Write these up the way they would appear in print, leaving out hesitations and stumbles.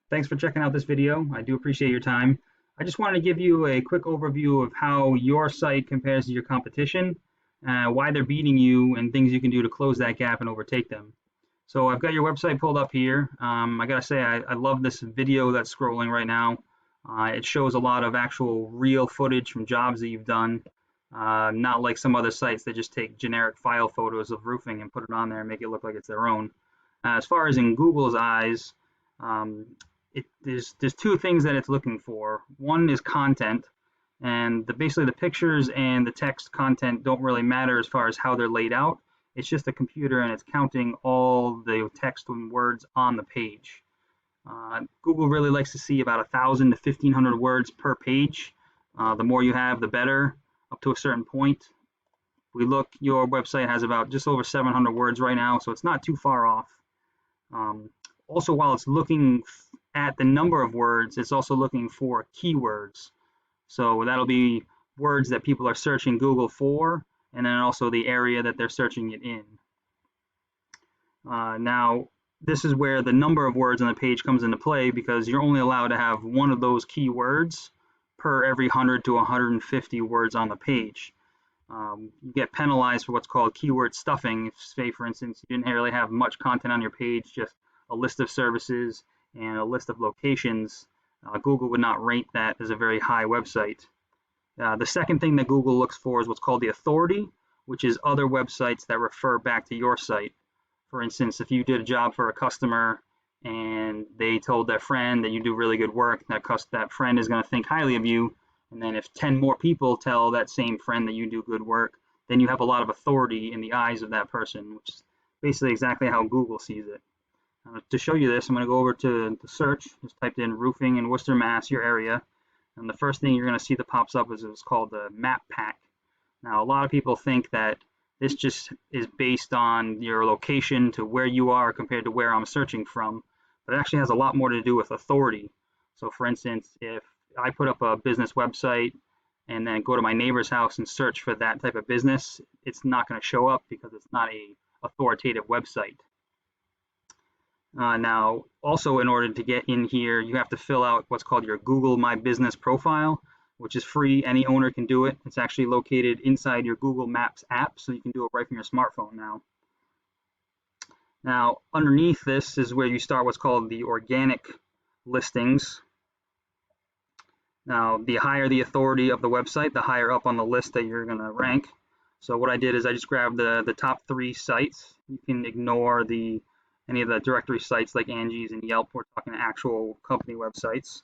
Thanks for checking out this video. I do appreciate your time. I just wanted to give you a quick overview of how your site compares to your competition, why they're beating you, and things you can do to close that gap and overtake them. So I've got your website pulled up here. I gotta say, I love this video that's scrolling right now. It shows a lot of actual real footage from jobs that you've done, not like some other sites that just take generic file photos of roofing and put it on there and make it look like it's their own. As far as in Google's eyes, um, there's two things that it's looking for. One is content, and basically the pictures and the text content don't really matter as far as how they're laid out. It's just a computer and it's counting all the text and words on the page. Google really likes to see about 1,000 to 1,500 words per page. The more you have, the better, up to a certain point. We look, your website has about just over 700 words right now, so it's not too far off. Also, while it's looking at the number of words, it's also looking for keywords. So that'll be words that people are searching Google for, and then also the area that they're searching it in. Now, this is where the number of words on the page comes into play, because you're only allowed to have one of those keywords per every 100 to 150 words on the page. You get penalized for what's called keyword stuffing. If, say, for instance, you didn't really have much content on your page, just a list of services and a list of locations, Google would not rate that as a very high website. The second thing that Google looks for is what's called the authority, which is other websites that refer back to your site. For instance, if you did a job for a customer and they told their friend that you do really good work, that friend is going to think highly of you. And then if 10 more people tell that same friend that you do good work, then you have a lot of authority in the eyes of that person, which is basically exactly how Google sees it. To show you this, I'm going to go over to the search. Just typed in roofing in Worcester, Mass, your area. And the first thing you're going to see that pops up is what's called the map pack. Now, a lot of people think that this just is based on your location to where you are compared to where I'm searching from, but it actually has a lot more to do with authority. So for instance, if I put up a business website and then go to my neighbor's house and search for that type of business, it's not going to show up because it's not a authoritative website. Now, also in order to get in here, you have to fill out what's called your Google My Business profile, which is free. Any owner can do it. It's actually located inside your Google Maps app, so you can do it right from your smartphone now. Now, underneath this is where you start what's called the organic listings. Now, the higher the authority of the website, the higher up on the list that you're going to rank. So what I did is I just grabbed the top 3 sites. You can ignore any of the directory sites like Angie's and Yelp. We're talking actual company websites.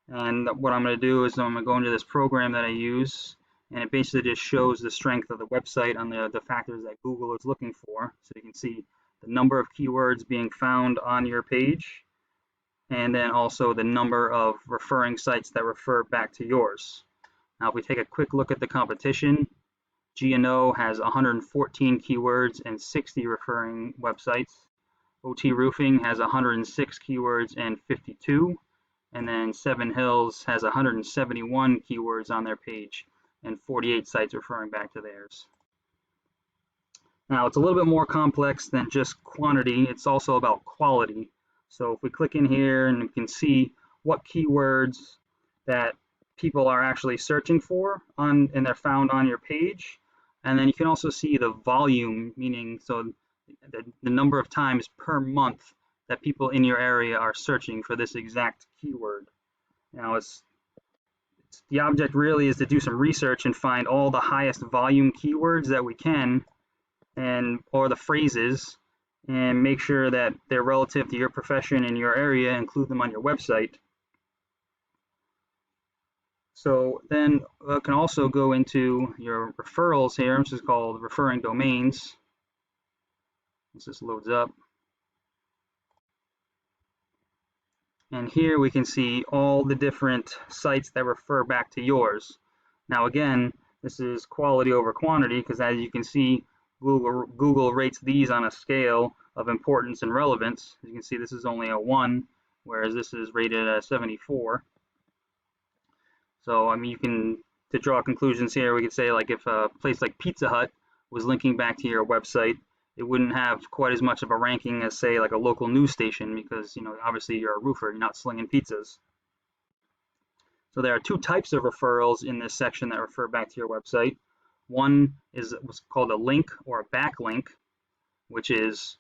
And what I'm going to do is I'm going to go into this program that I use, and it basically just shows the strength of the website on the factors that Google is looking for. So you can see the number of keywords being found on your page, and then also the number of referring sites that refer back to yours. Now, if we take a quick look at the competition, G&O has 114 keywords and 60 referring websites. OT Roofing has 106 keywords and 52, and then Seven Hills has 171 keywords on their page and 48 sites referring back to theirs. Now, it's a little bit more complex than just quantity. It's also about quality. So if we click in here and we can see what keywords that people are actually searching for and they're found on your page, and then you can also see the volume, meaning so the number of times per month that people in your area are searching for this exact keyword. Now, the object really is to do some research and find all the highest volume keywords that we can, or the phrases, and make sure that they're relative to your profession and your area, include them on your website. So then we can also go into your referrals here, which is called referring domains. Once this loads up. And here we can see all the different sites that refer back to yours. Now again, this is quality over quantity, because as you can see, Google rates these on a scale of importance and relevance. As you can see, this is only a 1, whereas this is rated a 74. So I mean, to draw conclusions here, we could say like if a place like Pizza Hut was linking back to your website, it wouldn't have quite as much of a ranking as, say, like a local news station, because obviously you're a roofer, you're not slinging pizzas. So there are two types of referrals in this section that refer back to your website. One is what's called a link or a backlink, which is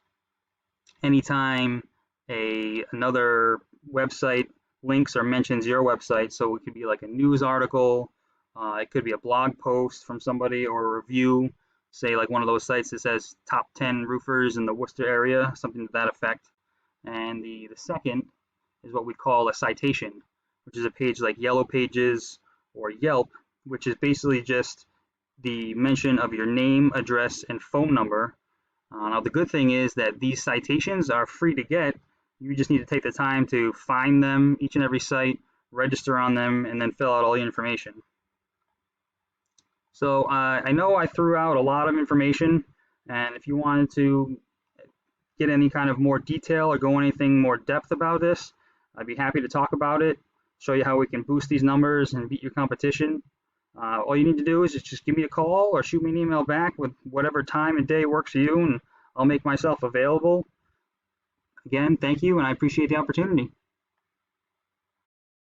anytime another website links or mentions your website. So it could be like a news article, it could be a blog post from somebody, or a review, say like one of those sites that says top 10 roofers in the Worcester area, something to that effect. And the second is what we call a citation, which is a page like Yellow Pages or Yelp, which is basically just the mention of your name, address, and phone number. Now, the good thing is that these citations are free to get. You just need to take the time to find them, each and every site, register on them, and then fill out all the information. So I know I threw out a lot of information, and if you wanted to get any kind of more detail or go anything more depth about this, I'd be happy to talk about it, show you how we can boost these numbers and beat your competition. All you need to do is just give me a call or shoot me an email back with whatever time and day works for you, and I'll make myself available. Again, thank you, and I appreciate the opportunity.